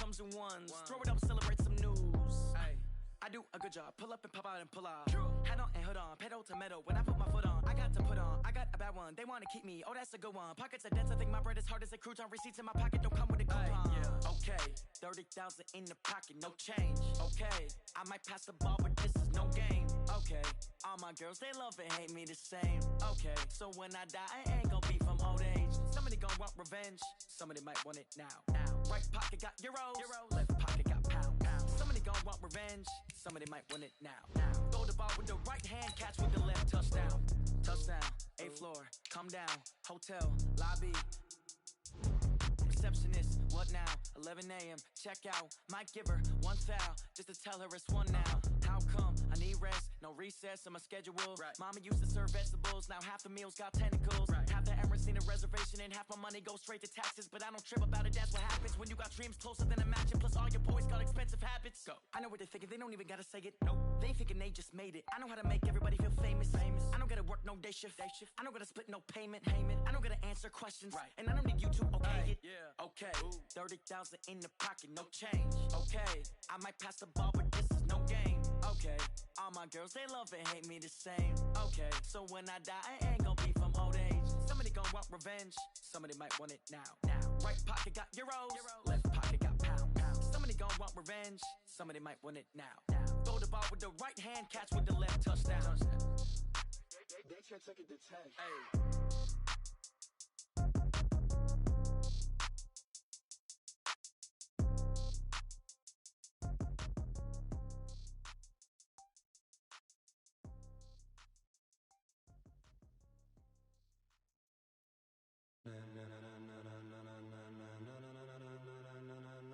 comes in ones. Throw it up, celebrate some news. I do a good job. Pull up and pop out and pull out. Hat on and hood on, pedal to metal. When I put my foot on, I got to put on. I got a bad one. They want to keep me. Oh, that's a good one. Pockets are dense. I think my bread is hard as a crouton. Receipts in my pocket don't come with a coupon. Okay, 30,000 in the pocket, no change. Okay, I might pass the ball, but this is no game. Okay, all my girls, they love and hate me the same. Okay, so when I die, I ain't gonna be from old age. Somebody gon' want revenge. Somebody might want it now. Right pocket got euros. Left pocket got pounds. Somebody gon' want revenge. Somebody might want it now. Throw the ball with the right hand, catch with the left. Touchdown. Touchdown. 8th floor. Come down. Hotel. Lobby. Receptionist, what now? 11 a.m. Check out. Might give her one foul just to tell her it's one now. How come? I need rest, no recess in my schedule. Mama used to serve vegetables, now half the meals got tentacles. Half the Emirates need a reservation and half my money goes straight to taxes. But I don't trip about it, that's what happens when you got dreams closer than a matching. Plus all your boys got expensive habits. Go. I know what they're thinking, they don't even gotta say it. Nope. They thinking they just made it. I know how to make everybody feel famous. I don't gotta work no day shift. I don't gotta split no payment. I don't gotta answer questions. And I don't need you to okay it. Okay, 30,000 in the pocket, no change. Okay, I might pass the ball, but this is no game. Okay, all my girls, they love and hate me the same. Okay, so when I die, I ain't gonna be from old age. Somebody gon' want revenge. Somebody might want it now. Right pocket got euros. Left pocket got pounds. Somebody gon' want revenge. Somebody might want it now. Throw the ball with the right hand, catch with the left. Touchdown. They can't take it to 10. Hey.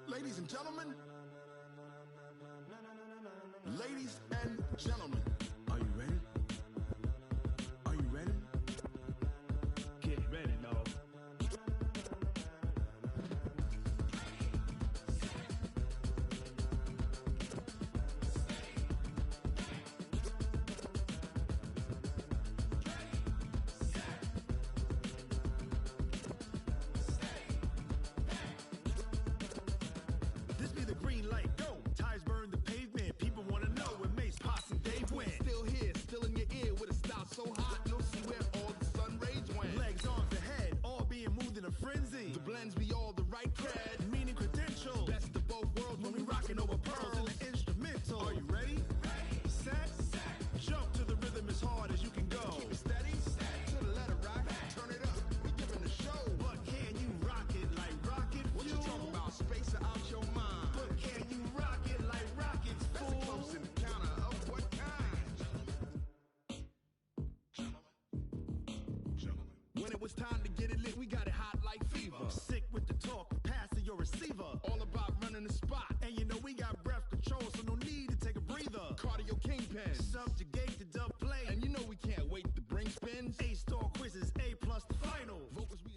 Ladies and gentlemen, ladies and gentlemen, are you ready? Are you ready? Get ready, dog. This be the green light, go. Ties burn the pavement. People wanna know when Mace, Pops, and Dave went. Still here, still in your ear with a style so hot, you'll see where all the sun rays went. Legs, arms, ahead, all being moved in a frenzy. The blends be all the right cred, meaning credentials. Best of both worlds when we rockin' over pearls in the instrumental. Are you ready? Set, jump to the rhythm as hard as you can go. Keep it steady, to the letter rock. Turn it up, we giving the show. But can you rock it like rocket fuel? What you talking about? Space out your mind. But can you rock it like rockets, fool? That's a close encounter of what kind? When it was time to get it lit, we got it hot like fever. Sick with the talk, pass to your receiver. All about running the spot. And you know we got breath control, so no need to take a breather. Cardio kingpin, subjugate the dub play. And you know we can't wait to bring spins. A-star quizzes, A+ the final. Vocals we...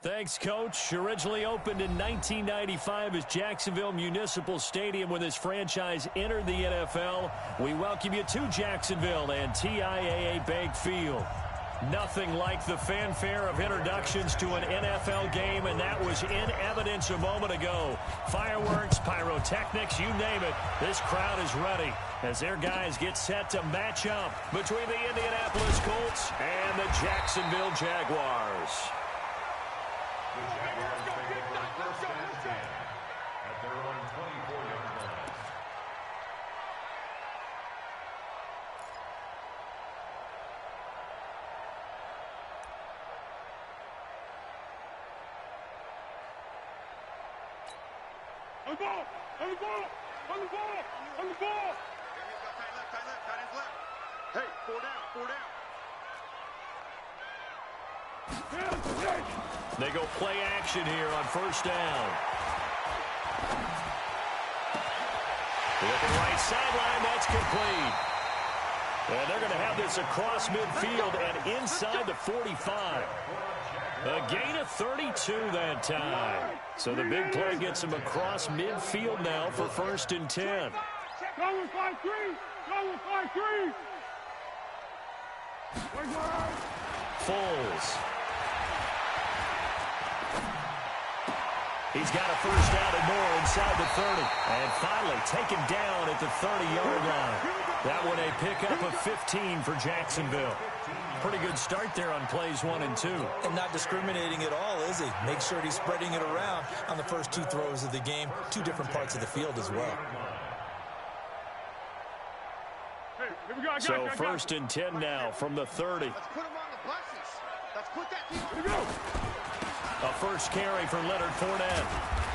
Thanks, Coach. Originally opened in 1995 as Jacksonville Municipal Stadium when this franchise entered the NFL. We welcome you to Jacksonville and TIAA Bank Field. Nothing like the fanfare of introductions to an NFL game, and that was in evidence a moment ago. Fireworks, pyrotechnics, you name it. This crowd is ready as their guys get set to match up between the Indianapolis Colts and the Jacksonville Jaguars. The Jaguars take over first and 10 at their own 24-yard line. On the ball! On the ball! On the ball! On the ball! Tight left, tight ends left. Hey, 4 down, 4 down. They go play action here on first down. Looking right sideline, that's complete. And they're going to have this across midfield and inside the 45. A gain of 32 that time. So the big play gets them across midfield now for first and 10. Go with 5-3! Go with 5-3! Foles. He's got a first down and more inside the 30. And finally taken down at the 30-yard line. That one a pickup of 15 for Jacksonville. Pretty good start there on plays 1 and 2. And not discriminating at all, is he? Make sure he's spreading it around on the first 2 throws of the game. 2 different parts of the field as well. So first and 10 now from the 30. Let's put him on the buses. Let's put that team on Here we go. A first carry for Leonard Fournette.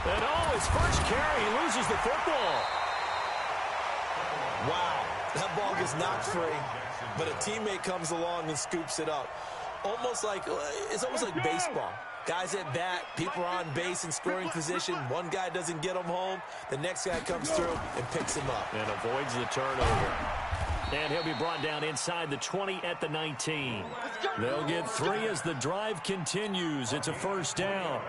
And his first carry, he loses the football. Wow, that ball gets knocked free, but a teammate comes along and scoops it up. It's almost like baseball. Guys at bat, people are on base in scoring position. One guy doesn't get him home. The next guy comes through and picks him up. And avoids the turnover. And he'll be brought down inside the 20 at the 19. They'll get 3 as the drive continues. It's a first down.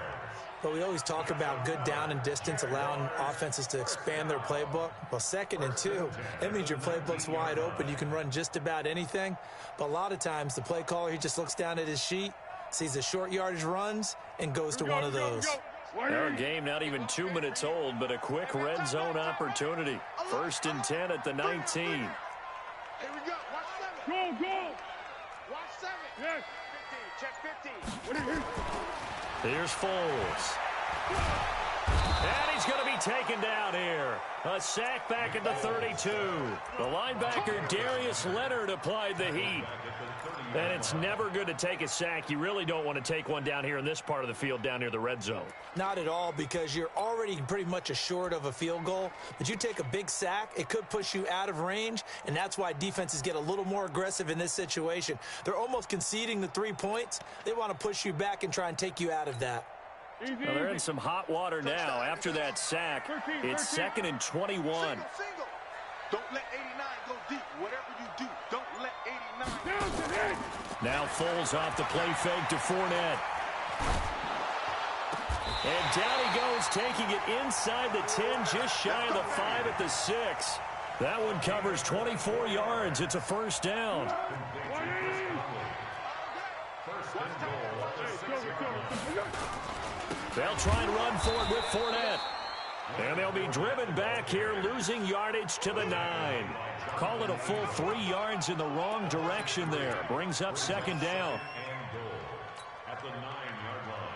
But we always talk about good down and distance, allowing offenses to expand their playbook. Well, 2nd and 2, that means your playbook's wide open. You can run just about anything. But a lot of times, the play caller, he just looks down at his sheet, sees the short yardage runs, and goes to one of those. Our game not even 2 minutes old, but a quick red zone opportunity. First and 10 at the 19. Here we go. Watch 7. Go, go. Watch 7. Yes. 15. Check 15. Here's Foles. And he's going to be taken down here. A sack back at the 32. The linebacker, Darius Leonard, applied the heat. And it's never good to take a sack. You really don't want to take one down here in this part of the field down near the red zone. Not at all, because you're already pretty much assured of a field goal. But you take a big sack, it could push you out of range, and that's why defenses get a little more aggressive in this situation. They're almost conceding the 3 points. They want to push you back and try and take you out of that. Well, they're in some hot water now after that sack. It's 2nd and 21. Single. Don't let 89 go deep. Whatever you do, don't let 89. Now Foles off the play fake to Fournette. And down he goes, taking it inside the 10, just shy of the 5 at the 6. That one covers 24 yards. It's a first down. They'll try and run for it with Fournette. And they'll be driven back here, losing yardage to the 9. Call it a full 3 yards in the wrong direction there. Brings up 2nd down. At the 9-yard line.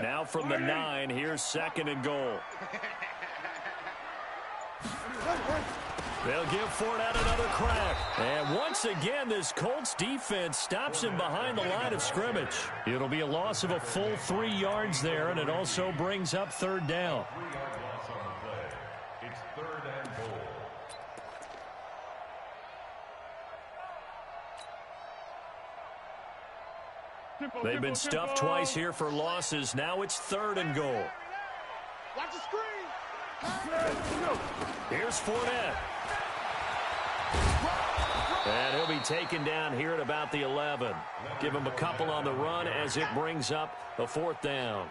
Now from the 9, here's 2nd and goal. They'll give Fournette another crack. And once again, this Colts defense stops him behind the line of scrimmage. It'll be a loss of a full 3 yards there, and it also brings up 3rd down. 3-yard loss on the play. It's 3rd and goal. They've been stuffed twice here for losses. Now it's 3rd and goal. Watch the screen. Here's Fournette. And he'll be taken down here at about the 11. Give him a couple on the run as it brings up a 4th down.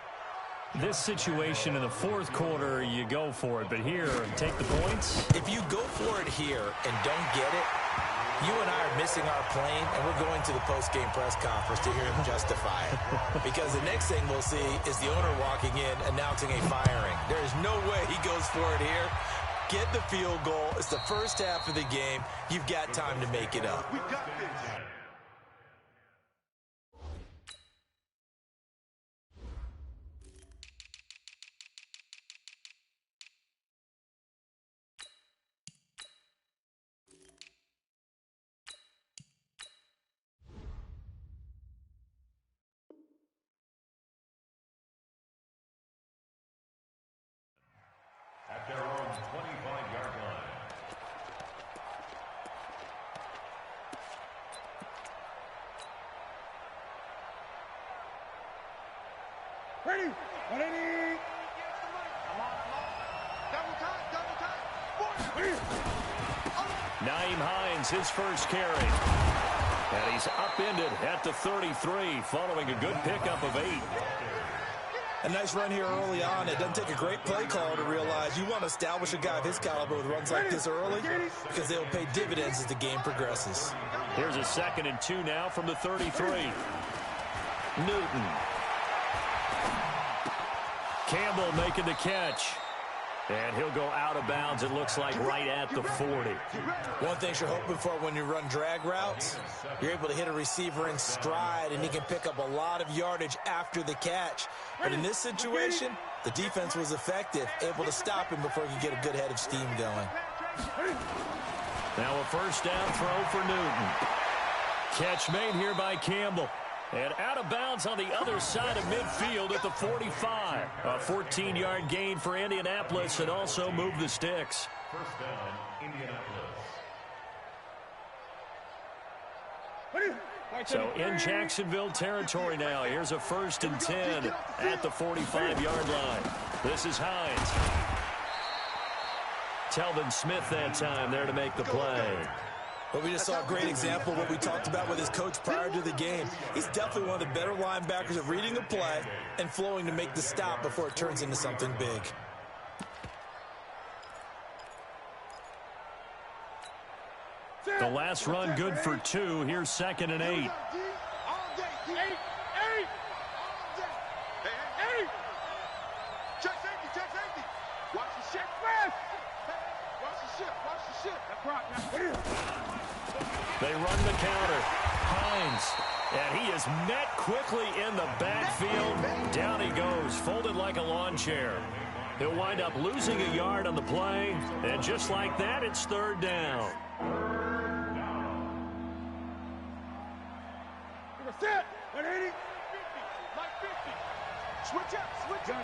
This situation in the 4th quarter, you go for it. But here, take the points. If you go for it here and don't get it, you and I are missing our plane, and we're going to the post-game press conference to hear him justify it. Because the next thing we'll see is the owner walking in, announcing a firing. There is no way he goes for it here. Get the field goal. It's the first half of the game. You've got time to make it up. We got this. At their own 25-yard line. Ready. Ready. Double time. Ready. Naeem Hines, his first carry. And he's upended at the 33 following a good pickup of 8. A nice run here early on. It doesn't take a great play caller to realize you want to establish a guy of his caliber with runs like this early because they'll pay dividends as the game progresses. Here's a 2nd and 2 now from the 33. Newton. Campbell making the catch. And he'll go out of bounds, it looks like, right at the 40. One thing you're hoping for when you run drag routes, you're able to hit a receiver in stride, and he can pick up a lot of yardage after the catch. But in this situation, the defense was effective, able to stop him before he could get a good head of steam going. Now a 1st down throw for Newton. Catch made here by Campbell. And out of bounds on the other side of midfield at the 45. A 14-yard gain for Indianapolis and also move the sticks. 1st down, Indianapolis. So in Jacksonville territory now. Here's a 1st and 10 at the 45-yard line. This is Hines. Telvin Smith that time there to make the play. But we just saw a great example of what we talked about with his coach prior to the game. He's definitely one of the better linebackers at reading a play and flowing to make the stop before it turns into something big. The last run good for 2. Here's 2nd and 8. Check safety. Watch the shit. Watch the shit. They run the counter. Hines. And he is met quickly in the backfield. Down he goes, folded like a lawn chair. He'll wind up losing a yard on the play. And just like that, it's 3rd down. Set. 180. Mike 50. Switch up. Gun.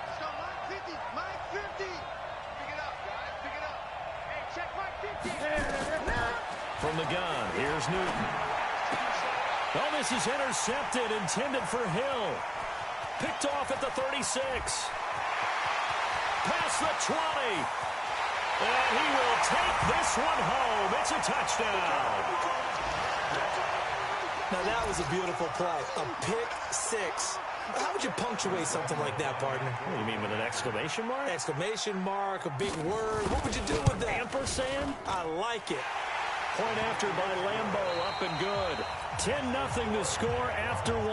Let's go, Mike 50. Mike 50. Pick it up, guys. Pick it up. Hey, check Mike 50. From the gun, here's Newton. Oh, this is intercepted, intended for Hill. Picked off at the 36. Past the 20. And he will take this one home. It's a touchdown. Now that was a beautiful play. A pick 6. How would you punctuate something like that, partner? What do you mean, with an exclamation mark? Exclamation mark, a big word. What would you do with that? Ampersand? I like it. Point after by Lambeau, up and good. 10-0 the score after 1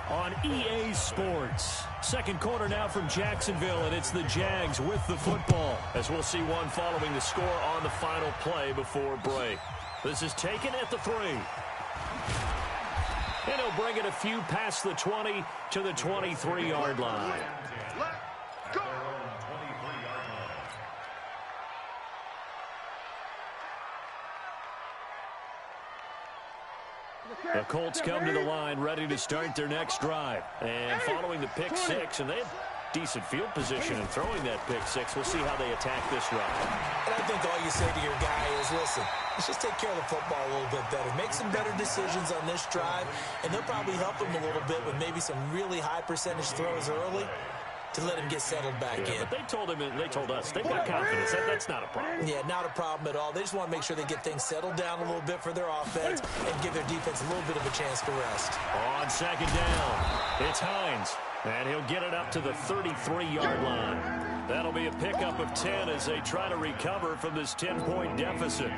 on EA Sports. 2nd quarter now from Jacksonville, and it's the Jags with the football. As we'll see one following the score on the final play before break. This is taken at the 3. And he'll bring it a few past the 20 to the 23-yard line. Let's go. The Colts come to the line ready to start their next drive. And following the pick 6, and they have decent field position in throwing that pick 6. We'll see how they attack this run. And I think all you say to your guy is, listen, let's just take care of the football a little bit better. Make some better decisions on this drive, and they'll probably help him a little bit with maybe some really high percentage throws early to let him get settled back in. But they told us they've got confidence. That's not a problem. Yeah, not a problem at all. They just want to make sure they get things settled down a little bit for their offense and give their defense a little bit of a chance to rest. On 2nd down, it's Hines. And he'll get it up to the 33-yard line. That'll be a pickup of 10 as they try to recover from this 10-point deficit.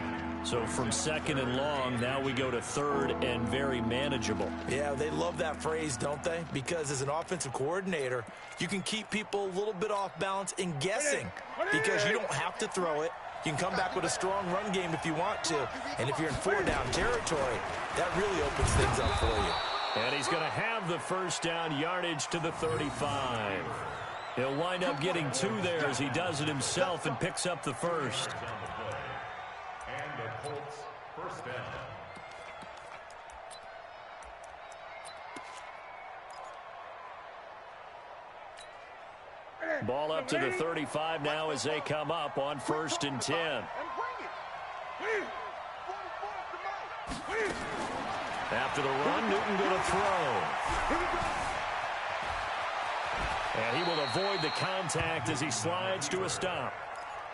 So from 2nd and long, now we go to 3rd and very manageable. Yeah, they love that phrase, don't they? Because as an offensive coordinator, you can keep people a little bit off balance and guessing because you don't have to throw it. You can come back with a strong run game if you want to. And if you're in 4-down territory, that really opens things up for you. And he's going to have the 1st down yardage to the 35. He'll wind up getting 2 there as he does it himself and picks up the 1st. And the Colts 1st down. Ball up to the 35 now as they come up on 1st and 10. After the run, Newton going to throw. And he will avoid the contact as he slides to a stop.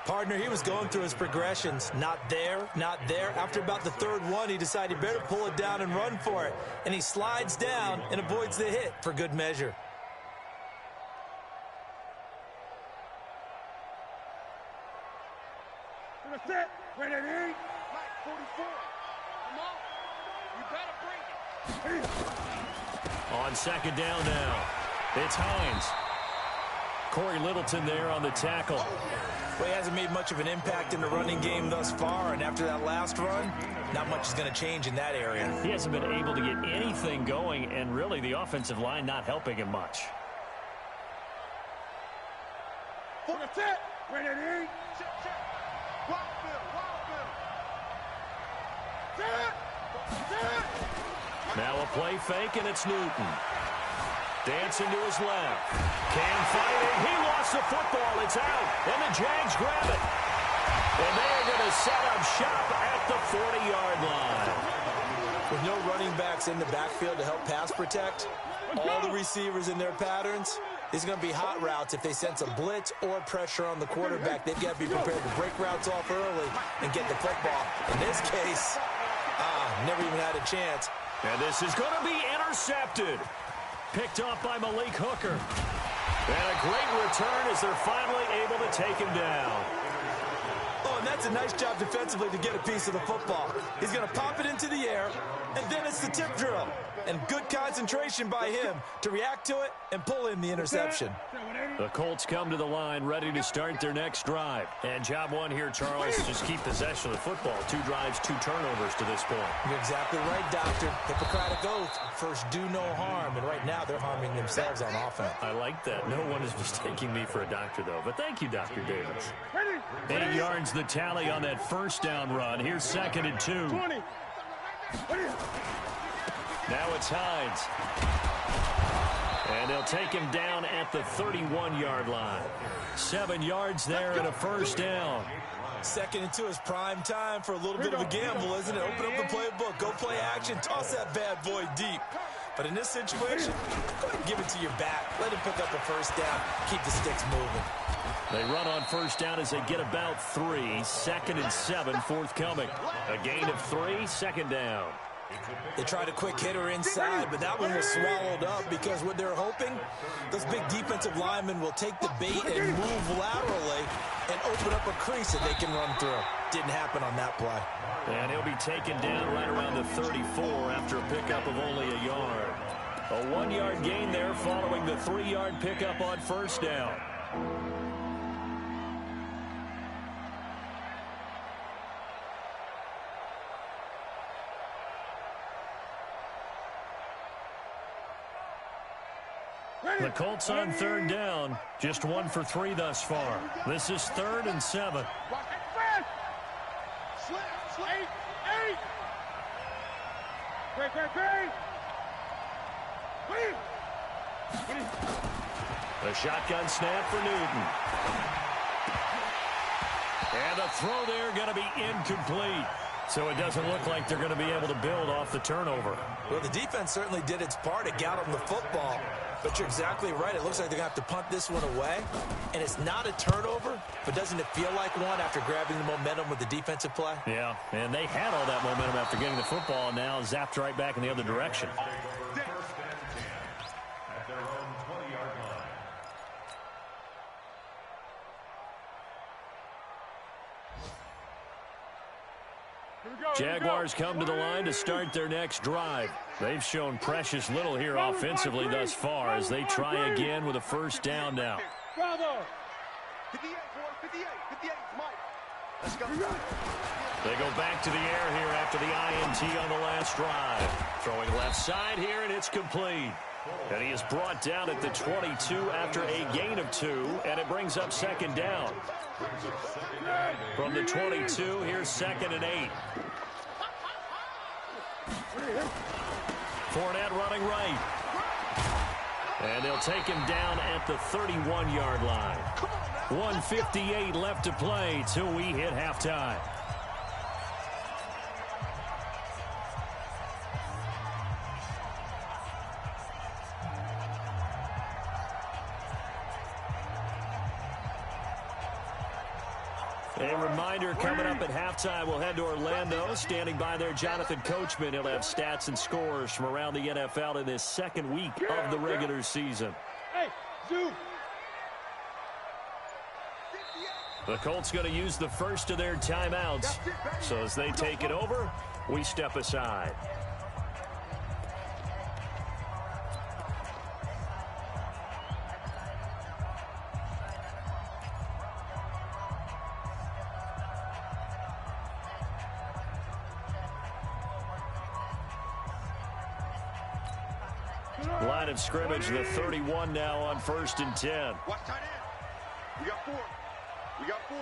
Partner, he was going through his progressions. Not there, not there. After about the third one, he decided he better pull it down and run for it. And he slides down and avoids the hit for good measure. Set. Ready to eat. Mike, 44. Come on. You better bring it. On second down now, it's Hines. Corey Littleton there on the tackle. Well, he hasn't made much of an impact in the running game thus far, and after that last run, not much is going to change in that area. He hasn't been able to get anything going, and really the offensive line not helping him much. Set. Ready to eat. Check. Wild Bill. Set. Now a play fake, and it's Newton. Dancing to his left. Cam fighting. He lost the football. It's out. And the Jags grab it. And they're going to set up shop at the 40-yard line. With no running backs in the backfield to help pass protect, all the receivers in their patterns, it's going to be hot routes if they sense a blitz or pressure on the quarterback. They've got to be prepared to break routes off early and get the football. In this case, never even had a chance. And this is going to be intercepted. Picked off by Malik Hooker. And a great return as they're finally able to take him down. Oh, and that's a nice job defensively to get a piece of the football. He's going to pop it into the air, and then it's the tip drill. And good concentration by him to react to it and pull in the interception. The Colts come to the line ready to start their next drive. And job one here, Charles, just keep possession of the football. 2 drives, 2 turnovers to this point. You're exactly right, Doctor. Hippocratic oath. First, do no harm. And right now, they're harming themselves on offense. I like that. No one is mistaking me for a doctor, though. But thank you, Dr. Davis. 8 yards the tally on that first down run. Here's 2nd and 2. 20. Now it's Hines. And they'll take him down at the 31-yard line. 7 yards there and a first down. 2nd and 2 is prime time for a little bit of a gamble, isn't it? Open up the playbook, go play action, toss that bad boy deep. But in this situation, go ahead and give it to your back. Let him pick up a first down. Keep the sticks moving. They run on first down as they get about 3. 2nd and 7 forthcoming. A gain of 3, 2nd down. They tried a quick hitter inside, but that one was swallowed up because what they're hoping, those big defensive linemen will take the bait and move laterally and open up a crease that they can run through. Didn't happen on that play. And he'll be taken down right around the 34 after a pickup of only a yard. A 1-yard gain there following the 3-yard pickup on first down. The Colts on 3rd down. Just 1 for 3 thus far. This is 3rd and 7. A shotgun snap for Newton. And a throw there going to be incomplete. So it doesn't look like they're going to be able to build off the turnover. Well, the defense certainly did its part. It got them the football. But you're exactly right. It looks like they're going to have to punt this one away. And it's not a turnover, but doesn't it feel like one after grabbing the momentum with the defensive play? Yeah, and they had all that momentum after getting the football, and now zapped right back in the other direction. At their own 20-yard line. Jaguars come to the line to start their next drive. They've shown precious little here offensively thus far as they try again with a first down now. 58, boy, 58, Mike. Let's go. They go back to the air here after the INT on the last drive. Throwing left side here, and it's complete. And he is brought down at the 22 after a gain of 2, and it brings up 2nd down. From the 22, here's 2nd and 8. Fournette running right. And they'll take him down at the 31-yard line. 1:58 left to play till we hit halftime. A reminder coming up at halftime, we'll head to Orlando. Standing by there, Jonathan Coachman. He'll have stats and scores from around the NFL in this second week of the regular season. Hey, Zoo. The Colts going to use the first of their timeouts. So as they take it over, we step aside. Line of scrimmage, the 31 now on 1st and 10. Watch tight end. We got 4. We got 4.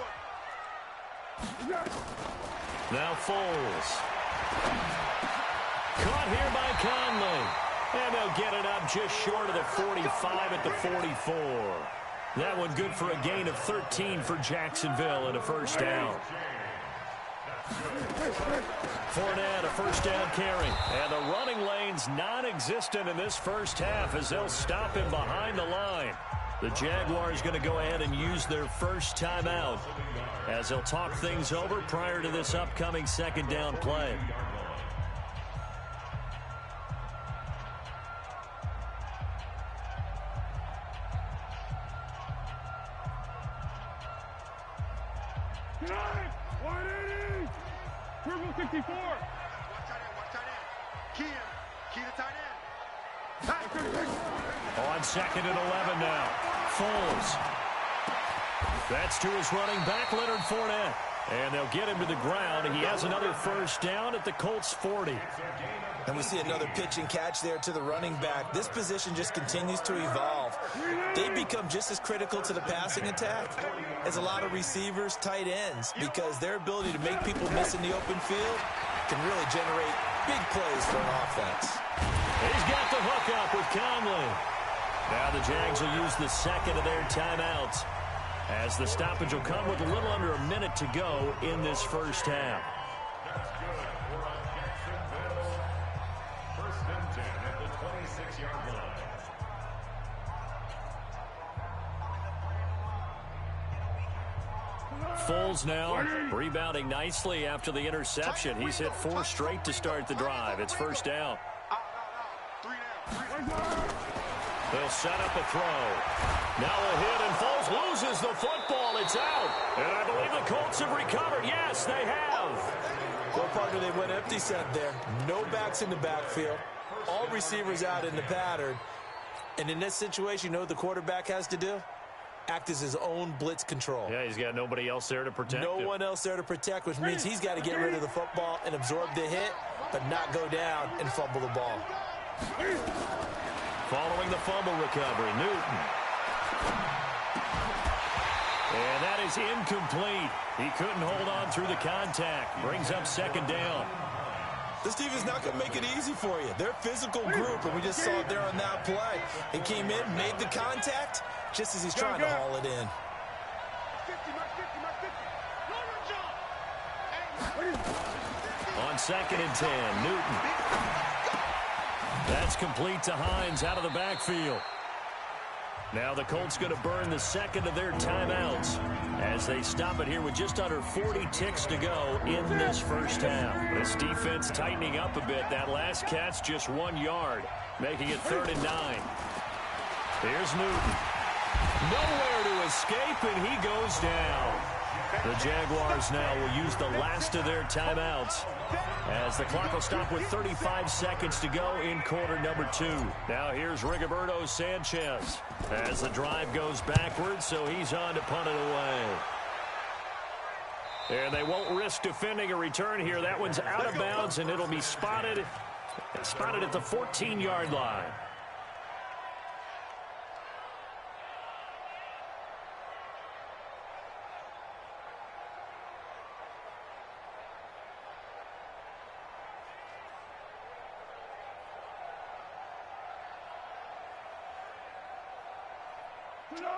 Now Foles. Caught here by Conley. And they'll get it up just short of the 45 at the 44. That one good for a gain of 13 for Jacksonville and a first down. Fournette, a first down carry. And the running lane's non-existent in this first half as they'll stop him behind the line. The Jaguars going to go ahead and use their first timeout as they'll talk things over prior to this upcoming second down play. Purple 64. Watch tight end. Key to tight end. On 2nd and 11 now. Foles. That's to his running back, Leonard Fournette. And they'll get him to the ground. He has another first down at the Colts 40. And we see another pitch and catch there to the running back. This position just continues to evolve. They become just as critical to the passing attack as a lot of receivers, tight ends, because their ability to make people miss in the open field can really generate big plays for an offense. He's got the hook up with Conley. Now the Jags will use the second of their timeouts as the stoppage will come with a little under a minute to go in this first half. That's good. We're on Jacksonville. 1st and 10 at the 26-yard line. Foles now rebounding nicely after the interception. He's hit 4 straight to start the drive. It's first down. They'll set up a throw. Now a hit, and Foles loses the football. It's out. And I believe the Colts have recovered. Yes, they have. Well, partner, they went empty set there. No backs in the backfield. All receivers out in the pattern. And in this situation, you know what the quarterback has to do? Act as his own blitz control. Yeah, he's got nobody else there to protect him. No one else there to protect, which means he's got to get rid of the football and absorb the hit, but not go down and fumble the ball. Following the fumble recovery, Newton. And that is incomplete. He couldn't hold on through the contact. Brings up second down. This team is not going to make it easy for you. They're a physical group, and we just saw it there on that play. He came in, made the contact, just as he's trying to haul it in. On 2nd and 10, Newton. That's complete to Hines out of the backfield. Now the Colts going to burn the second of their timeouts as they stop it here with just under 40 ticks to go in this first half. This defense tightening up a bit. That last catch just 1 yard, making it 3rd and 9. Here's Newton. Nowhere to escape, and he goes down. The Jaguars now will use the last of their timeouts as the clock will stop with 35 seconds to go in quarter number 2. Now here's Rigoberto Sanchez as the drive goes backwards, so he's on to punt it away. And they won't risk defending a return here. That one's out of bounds, and it'll be spotted at the 14-yard line.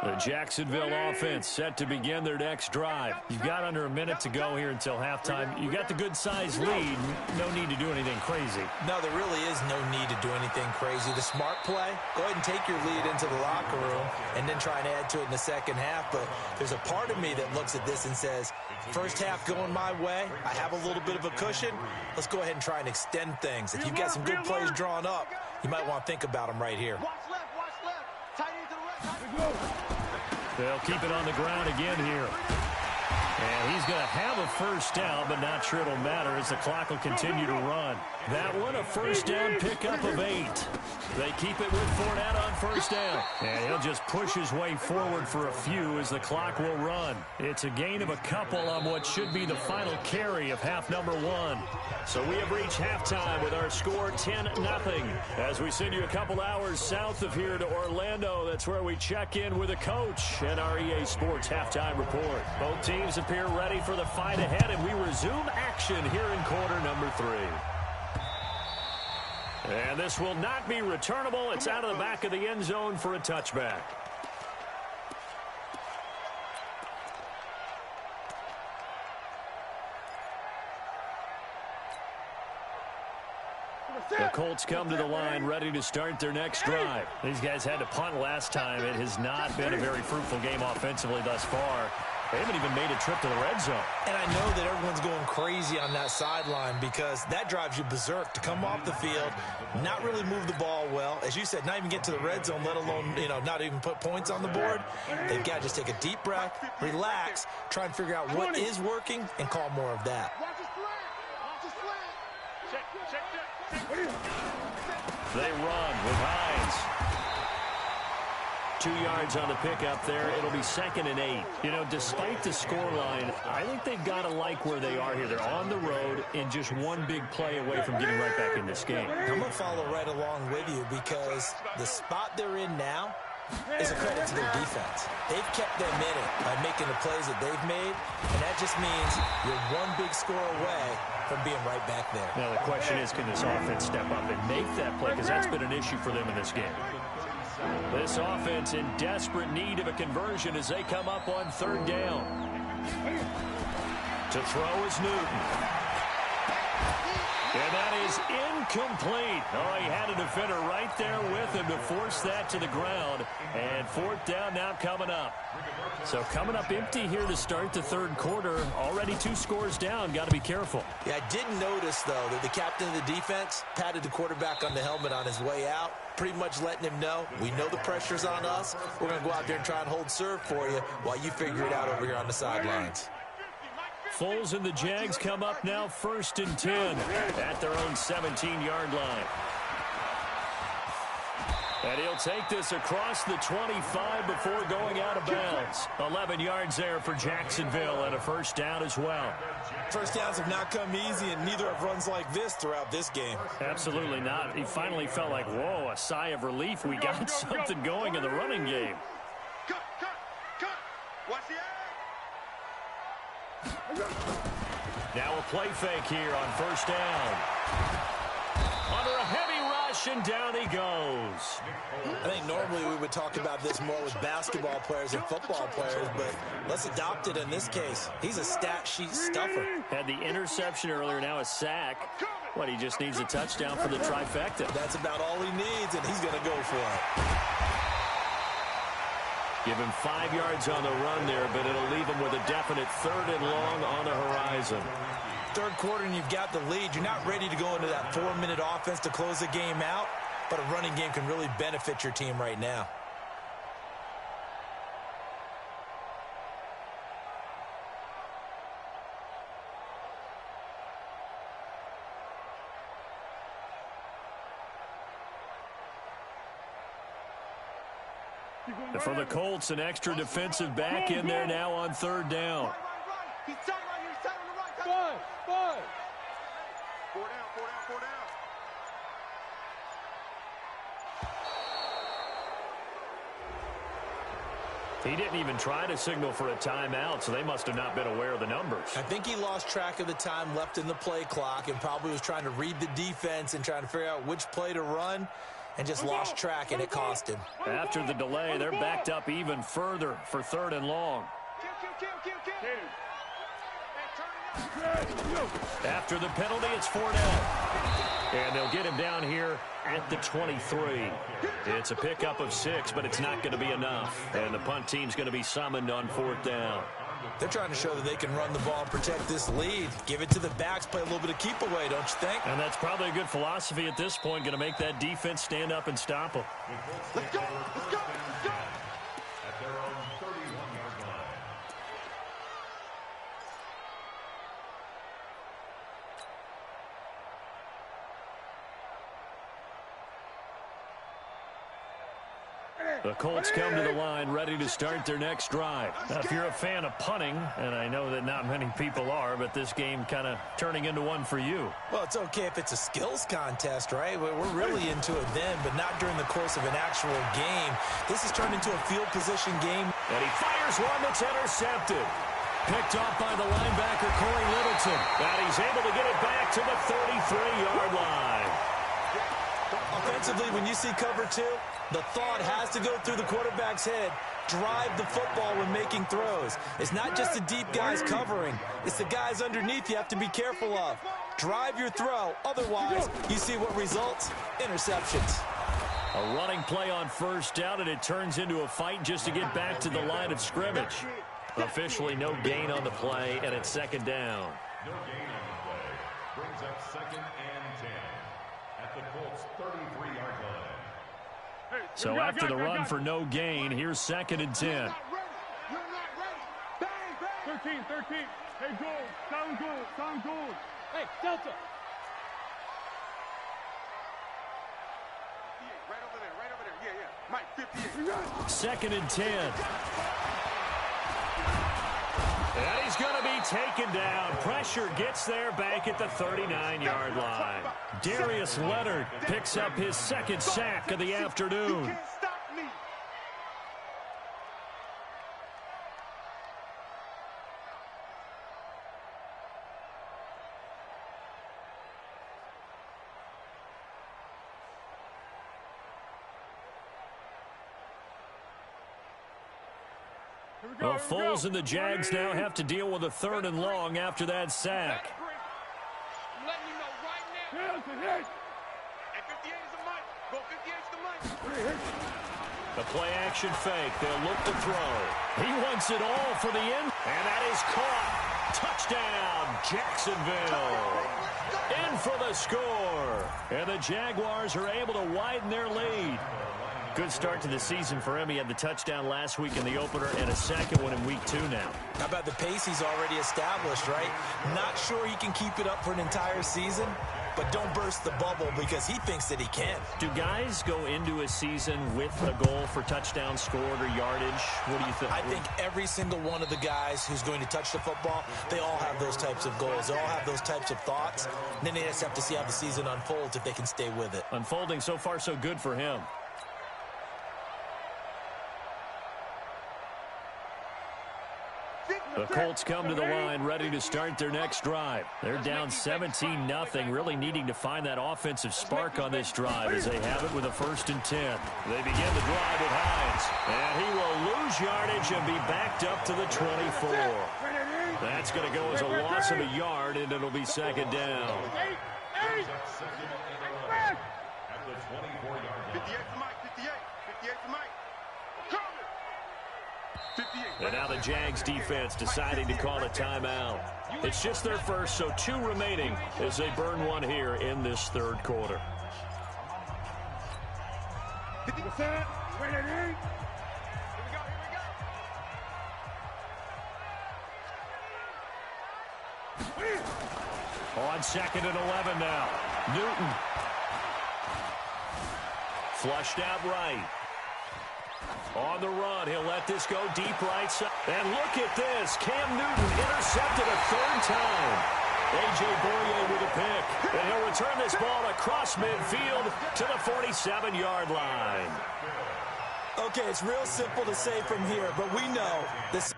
The Jacksonville offense set to begin their next drive. You've got under a minute to go here until halftime. You got the good-sized lead. No need to do anything crazy. No, there really is no need to do anything crazy. The smart play, go ahead and take your lead into the locker room and then try and add to it in the second half. But there's a part of me that looks at this and says, first half going my way, I have a little bit of a cushion. Let's go ahead and try and extend things. If you've got some good plays drawn up, you might want to think about them right here. Watch left. Tight end to the right. They'll keep it on the ground again here. And he's going to have a first down, but not sure it'll matter as the clock will continue to run. That one, a first down pickup of 8. They keep it with Fournette on first down. And he'll just push his way forward for a few as the clock will run. It's a gain of a couple on what should be the final carry of half number 1. So we have reached halftime with our score 10-0. As we send you a couple hours south of here to Orlando, that's where we check in with the coach and our EA Sports halftime report. Both teams appear ready for the fight ahead, and we resume action here in quarter number 3. And this will not be returnable. It's out of the back of the end zone for a touchback. The Colts come to the line ready to start their next drive. These guys had to punt last time. It has not been a very fruitful game offensively thus far. They haven't even made a trip to the red zone. And I know that everyone's going crazy on that sideline because that drives you berserk to come off the field, not really move the ball well. As you said, not even get to the red zone, let alone, not even put points on the board. They've got to just take a deep breath, relax, try and figure out what is working, and call more of that. They run with Hines. 2 yards on the pickup there. It'll be 2nd and 8. Despite the scoreline, I think they've got to like where they are here. They're on the road and just one big play away from getting right back in this game. I'm going to follow right along with you because the spot they're in now is a credit to their defense. They've kept them in it by making the plays that they've made, and that just means you're one big score away from being right back there. Now the question is, can this offense step up and make that play? Because that's been an issue for them in this game. This offense in desperate need of a conversion as they come up on 3rd down. To throw is Newton. And that is incomplete. Oh, he had a defender right there with him to force that to the ground. And 4th down now coming up. So coming up empty here to start the 3rd quarter. Already 2 scores down. Got to be careful. Yeah, I did notice, though, that the captain of the defense patted the quarterback on the helmet on his way out, pretty much letting him know, we know the pressure's on us. We're going to go out there and try and hold serve for you while you figure it out over here on the sidelines. Foles and the Jags come up now 1st and 10 at their own 17-yard line. And he'll take this across the 25 before going out of bounds. 11 yards there for Jacksonville and a first down as well. First downs have not come easy, and neither have runs like this throughout this game. Absolutely not. He finally felt like, whoa, a sigh of relief. We got something going in the running game. Cut. Watch the Now a play fake here on first down. Under a heavy rush, and down he goes. I think normally we would talk about this more with basketball players and football players, but let's adopt it in this case. He's a stat sheet stuffer. Had the interception earlier, now a sack. What, he just needs a touchdown for the trifecta. That's about all he needs, and he's going to go for it. Give him 5 yards on the run there, but it'll leave him with a definite 3rd and long on the horizon. 3rd quarter and you've got the lead. You're not ready to go into that 4-minute offense to close the game out, but a running game can really benefit your team right now. For the Colts, an extra defensive back in there now on 3rd down. He's tight right here. He's tight on the right. Five. 4 down. He didn't even try to signal for a timeout, so they must have not been aware of the numbers. I think he lost track of the time left in the play clock and probably was trying to read the defense and trying to figure out which play to run. and just lost track, and it cost him. After the delay, they're backed up even further for 3rd and long. After the penalty, it's Fournette. And they'll get him down here at the 23. It's a pickup of 6, but it's not going to be enough. And the punt team's going to be summoned on 4th down. They're trying to show that they can run the ball and protect this lead. Give it to the backs, play a little bit of keep away, don't you think? And that's probably a good philosophy at this point, going to make that defense stand up and stop them. Let's go, let's go, let's go. At their own 31-yard line. The Colts come to the line ready to start their next drive. Now, if you're a fan of punting, and I know that not many people are, but this game kind of turning into one for you. Well, it's okay if it's a skills contest, right? We're really into it then, but not during the course of an actual game. This has turned into a field position game. And he fires one that's intercepted. Picked off by the linebacker, Corey Littleton. And he's able to get it back to the 33-yard line. Offensively, when you see cover 2, the thought has to go through the quarterback's head. Drive the football when making throws. It's not just the deep guys covering. It's the guys underneath you have to be careful of. Drive your throw. Otherwise, you see what results? Interceptions. A running play on 1st down, and it turns into a fight just to get back to the line of scrimmage. Officially no gain on the play, and it's 2nd down. No gain on the play. Brings up 2nd and 10 at the Colts' 33-yard line. So after the run for no gain, here's 2nd and 10. You're not ready. Bang, bang. 13. Hey, good. Sound good. Hey, Delta. Right over there. Yeah. Mike, 58. 2nd and 10. And he's going to be taken down. Pressure gets there back at the 39-yard line. Darius Leonard picks up his 2nd sack of the afternoon. You can't stop me. Well, Foles and the Jags now have to deal with a 3rd and long after that sack. I'm letting you know right now. And 58 is the mic. Go 58 is the mic. The play-action fake. They'll look to throw. He wants it all for the end. And that is caught. Touchdown, Jacksonville. In for the score. And the Jaguars are able to widen their lead. Good start to the season for him. He had the touchdown last week in the opener and a 2nd one in week 2 now. How about the pace he's already established, right? Not sure he can keep it up for an entire season, but don't burst the bubble because he thinks that he can. Do guys go into a season with a goal for touchdowns scored or yardage? What do you think? I think every single one of the guys who's going to touch the football, they all have those types of goals. They all have those types of thoughts. And then they just have to see how the season unfolds if they can stay with it. Unfolding so far so good for him. The Colts come to the line ready to start their next drive. They're down 17-0, really needing to find that offensive spark on this drive as they have it with a 1st and 10. They begin the drive with Hines, and he will lose yardage and be backed up to the 24. That's going to go as a loss of a yard, and it'll be 2nd down. At the 24-yard line. 58 to Mike. 58 to Mike. And now the Jags defense deciding to call a timeout. It's just their first, so 2 remaining as they burn one here in this 3rd quarter. On 2nd and 11 now. Newton. Flushed out right. On the run, he'll let this go deep right side. And look at this. Cam Newton intercepted a 3rd time. A.J. Boye with a pick. And he'll return this ball across midfield to the 47-yard line. Okay, it's real simple to say from here, but we know this.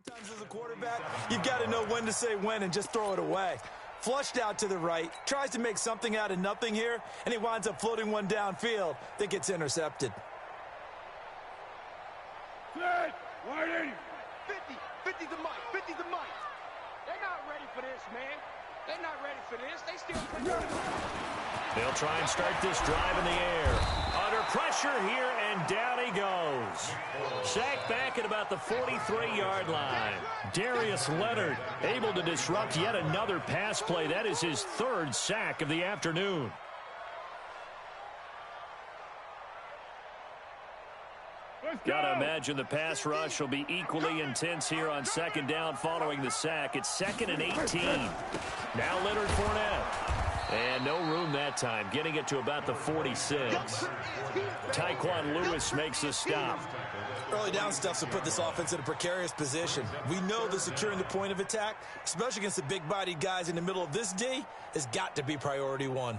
Sometimes as a quarterback, you've got to know when to say when and just throw it away. Flushed out to the right, tries to make something out of nothing here, and he winds up floating one downfield that gets intercepted. 180. 50 the mic. 50 the mic. They're not ready for this, man. They're not ready for this. They still They'll try and start this drive in the air. Under pressure here, and down he goes. Sacked back at about the 43-yard line. Darius Leonard able to disrupt yet another pass play. That is his third sack of the afternoon. Gotta imagine the pass rush will be equally intense here on second down following the sack. It's 2nd and 18. Now Leonard Fournette. And no room that time, getting it to about the 46. Tyquan Lewis makes the stop. Early down stuff to put this offense in a precarious position. We know that securing the point of attack, especially against the big-bodied guys in the middle of this D, has got to be priority one.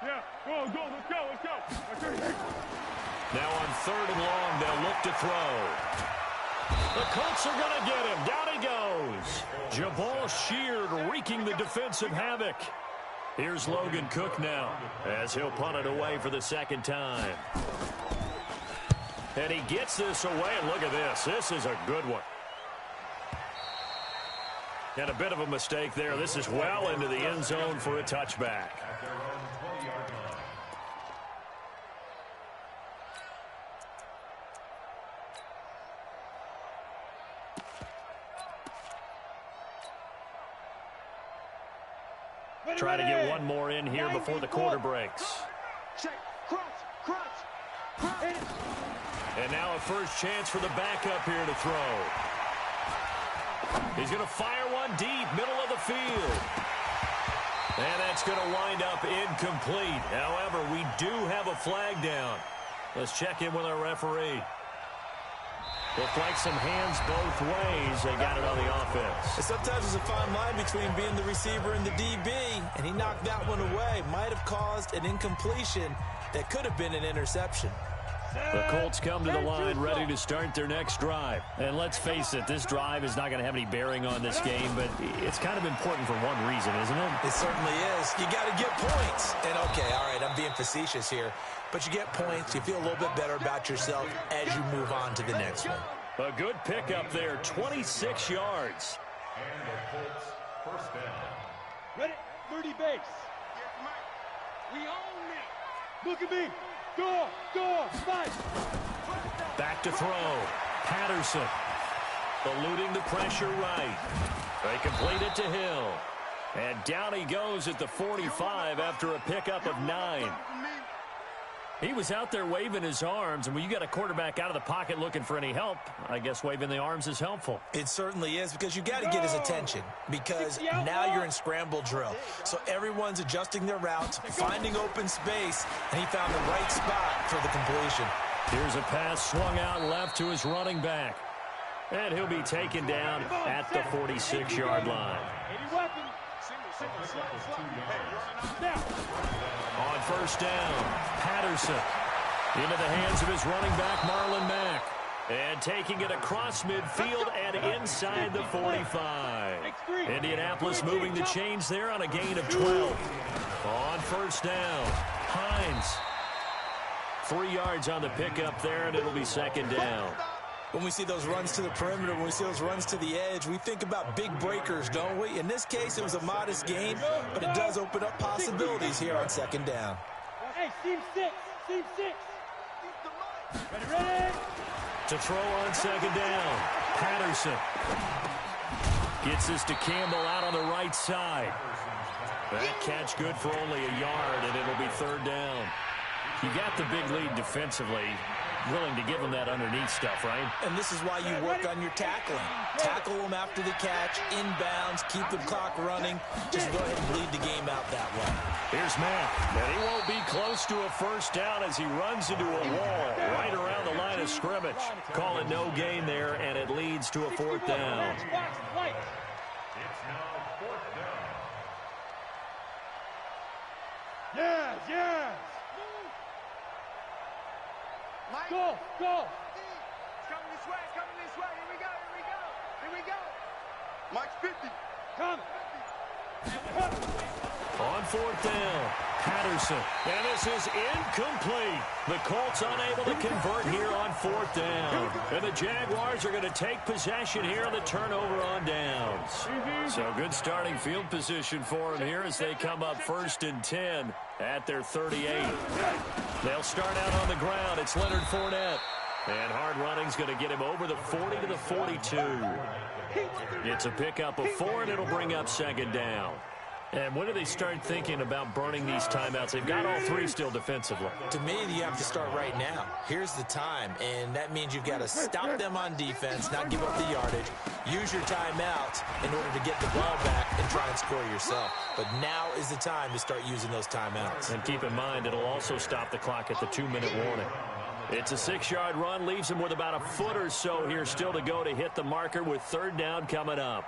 Yeah, go, let's go. Now on 3rd and long, they'll look to throw. The Colts are going to get him. Down he goes. Jabal Sheard wreaking the defensive havoc. Here's Logan Cook now as he'll punt it away for the second time. And he gets this away, and look at this. This is a good one. And a bit of a mistake there. This is well into the end zone for a touchback. Try to get one more in here before the quarter breaks. And now a first chance for the backup here to throw. He's going to fire one deep, middle of the field. And that's going to wind up incomplete. However, we do have a flag down. Let's check in with our referee. Looked like some hands both ways. They got it on the offense. And sometimes there's a fine line between being the receiver and the DB, and he knocked that one away. Might have caused an incompletion that could have been an interception. The Colts come to the line ready to start their next drive. And let's face it, this drive is not going to have any bearing on this game, but it's kind of important for one reason, isn't it? It certainly is. You got to get points. And, okay, all right, I'm being facetious here. But you get points, you feel a little bit better about yourself as you move on to the next one. A good pickup there, 26 yards. And the Colts first down. Ready? 30 base. We own it. Look at me. Go, fight. Back to throw. Patterson eluding the pressure right. They complete it to Hill. And down he goes at the 45 after a pickup of 9. He was out there waving his arms, and when you got a quarterback out of the pocket looking for any help, I guess waving the arms is helpful. It certainly is, because you got to get his attention, because now you're in scramble drill. So everyone's adjusting their routes, finding open space, and he found the right spot for the completion. Here's a pass swung out left to his running back. And he'll be taken down at the 46-yard line. On first down, Patterson into the hands of his running back, Marlon Mack. And taking it across midfield and inside the 45. Indianapolis moving the chains there on a gain of 12. On first down, Hines. 3 yards on the pickup there, and it'll be second down. When we see those runs to the perimeter, when we see those runs to the edge, we think about big breakers, don't we? In this case, it was a modest gain, but it does open up possibilities here on second down. Hey, team six. Ready? To throw on second down, Patterson gets this to Campbell out on the right side. That catch good for only a yard, and it'll be third down. You got the big lead defensively. willing to give them that underneath stuff, right? And this is why you work on your tackling. Tackle them after the catch, inbounds, keep the clock running. Just go ahead and bleed the game out that way. Here's Matt, and he won't be close to a first down as he runs into a wall right around the line of scrimmage. Call it no gain there, and it leads to a fourth down. It's now fourth down. Yes, yes. Mike. Go, go. Coming this way, coming this way. Here we go, here we go. Here we go. Mike's 50. Come. On fourth down, Patterson. And this is incomplete. The Colts unable to convert here on fourth down. And the Jaguars are going to take possession here on the turnover on downs. So good starting field position for them here as they come up 1st and 10 at their 38. They'll start out on the ground. It's Leonard Fournette. And hard running's going to get him over the 40 to the 42. It's a pickup of 4, and it'll bring up 2nd down. And when do they start thinking about burning these timeouts? They've got all 3 still defensively. To me, you have to start right now. Here's the time, and that means you've got to stop them on defense, not give up the yardage, use your timeouts in order to get the ball back and try and score yourself. But now is the time to start using those timeouts. And keep in mind, it'll also stop the clock at the 2-minute warning. It's a 6-yard run, leaves him with about a foot or so here still to go to hit the marker with 3rd down coming up.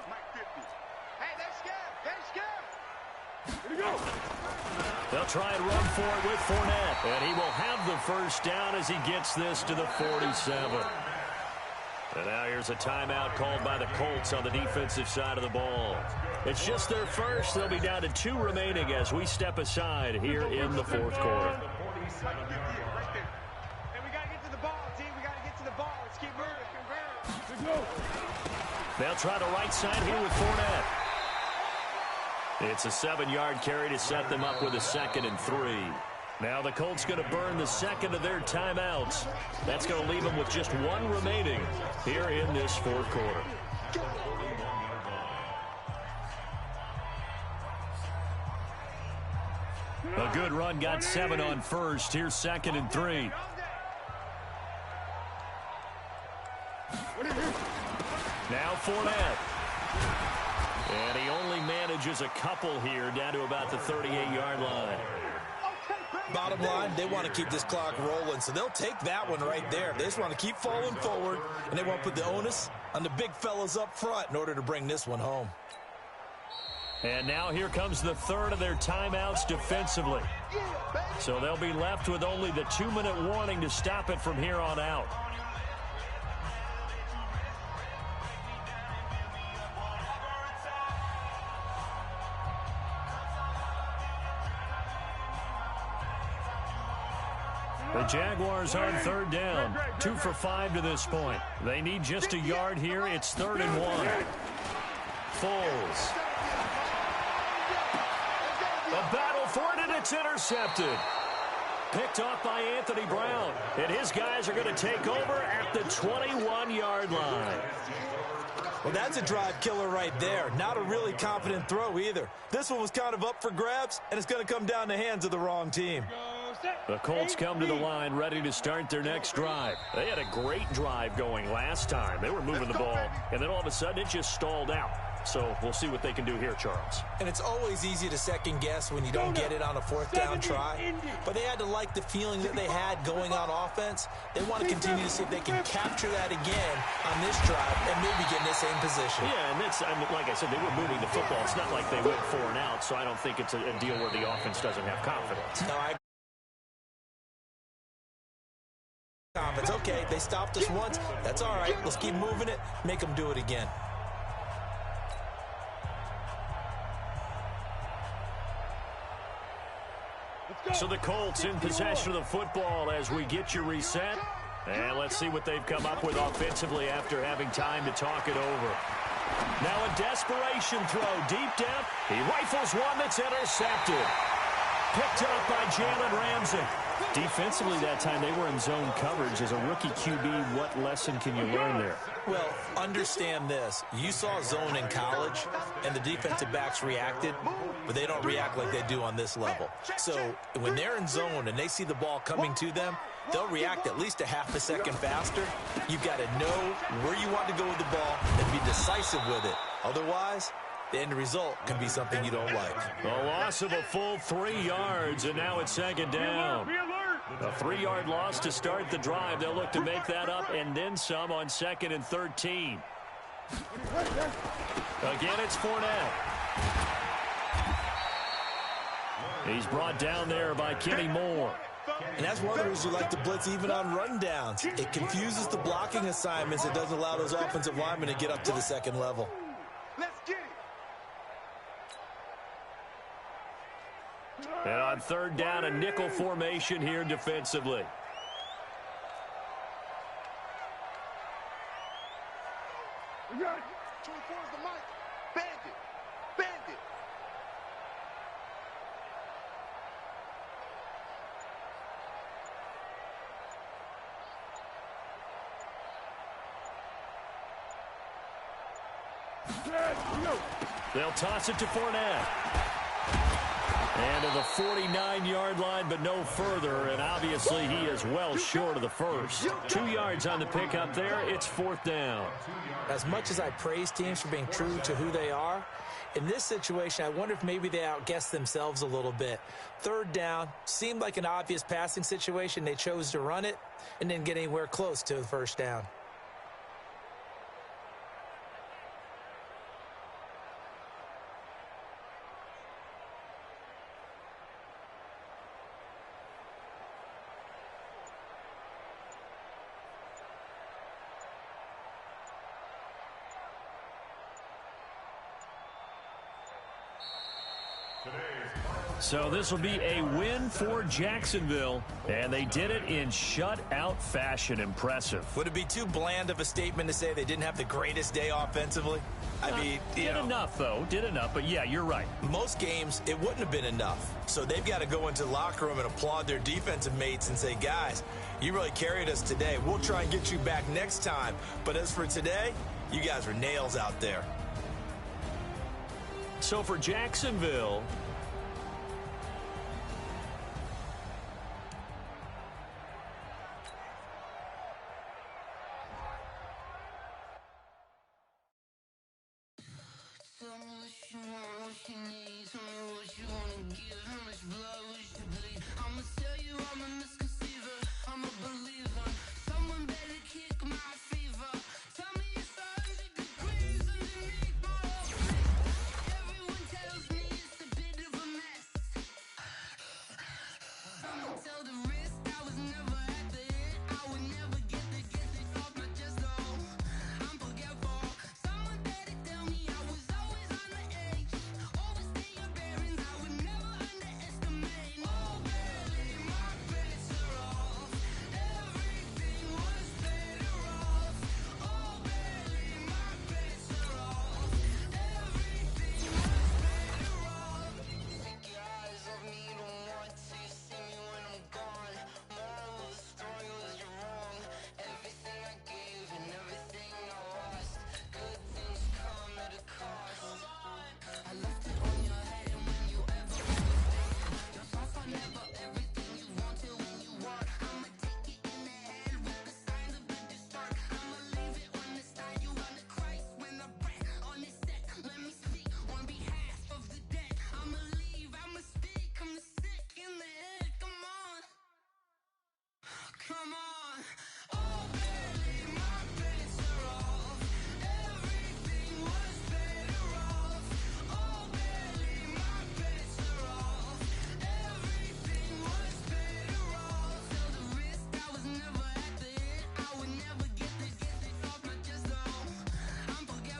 Mike 50. Hey, they're scared. They're scared. Here we go. They'll try and run for it with Fournette. And he will have the 1st down as he gets this to the 47. And now here's a timeout called by the Colts on the defensive side of the ball. It's just their first. They'll be down to 2 remaining as we step aside here in the 4th quarter. Hey, we got to get to the ball, team. We got to get to the ball. Let's keep moving. Let's go. They'll try the right side here with Fournette. It's a 7-yard carry to set them up with a 2nd and 3. Now the Colts going to burn the 2nd of their timeouts. That's going to leave them with just 1 remaining here in this 4th quarter. A good run, got 7 on first. Here's 2nd and 3. Now Fournette. And he only manages a couple here down to about the 38-yard line. Bottom line, they want to keep this clock rolling, so they'll take that one right there. They just want to keep falling forward, and they want to put the onus on the big fellas up front in order to bring this one home. And now here comes the 3rd of their timeouts defensively. So they'll be left with only the 2-minute warning to stop it from here on out. The Jaguars on 3rd down. 2 for 5 to this point. They need just a yard here. It's 3rd and 1. Foles. A battle for it, and it's intercepted. Picked off by Anthony Brown. And his guys are going to take over at the 21-yard line. Well, that's a drive killer right there. Not a really confident throw either. This one was kind of up for grabs, and it's going to come down the hands of the wrong team. The Colts come to the line ready to start their next drive. They had a great drive going last time. They were moving the ball, and then all of a sudden it just stalled out. So we'll see what they can do here, Charles. And it's always easy to second guess when you don't get it on a 4th down try. But they had to like the feeling that they had going on offense. They want to continue to see if they can capture that again on this drive and maybe get in the same position. Yeah, and that's, like I said, they were moving the football. It's not like they went 4 and out, so I don't think it's a deal where the offense doesn't have confidence. No, confidence. Okay, they stopped us once. That's all right. Let's keep moving it. Make them do it again. So the Colts in possession of the football as we get you reset. And let's see what they've come up with offensively after having time to talk it over. Now a desperation throw deep down. He rifles one that's intercepted. Picked up by Jalen Ramsey. Defensively that time, they were in zone coverage. As a rookie QB, what lesson can you learn there? Well, understand this. You saw zone in college, and the defensive backs reacted, but they don't react like they do on this level. So when they're in zone and they see the ball coming to them, they'll react at least a half a second faster. You've got to know where you want to go with the ball and be decisive with it. Otherwise, the end result can be something you don't like. A loss of a full 3 yards, and now it's second down. A 3-yard loss to start the drive. They'll look to make that up and then some on 2nd and 13. Again, it's Fournette. He's brought down there by Kenny Moore. And that's one of the reasons you like to blitz even on rundowns. It confuses the blocking assignments. It doesn't allow those offensive linemen to get up to the second level. Let's get it. And on 3rd down, a nickel formation here defensively. You got it. 24 is the mic. Bandit. Bandit. They'll toss it to Fournette. And to the 49-yard line, but no further. And obviously he is well short of the first. 2 yards on the pickup there. It's 4th down. As much as I praise teams for being true to who they are, in this situation, I wonder if maybe they outguessed themselves a little bit. 3rd down, seemed like an obvious passing situation. They chose to run it and didn't get anywhere close to the 1st down. So this will be a win for Jacksonville, and they did it in shutout fashion. Impressive. Would it be too bland of a statement to say they didn't have the greatest day offensively? I mean, did enough, though. Did enough, but yeah, you're right. Most games, it wouldn't have been enough. So they've got to go into the locker room and applaud their defensive mates and say, guys, you really carried us today. We'll try and get you back next time. But as for today, you guys were nails out there. So for Jacksonville, Come on.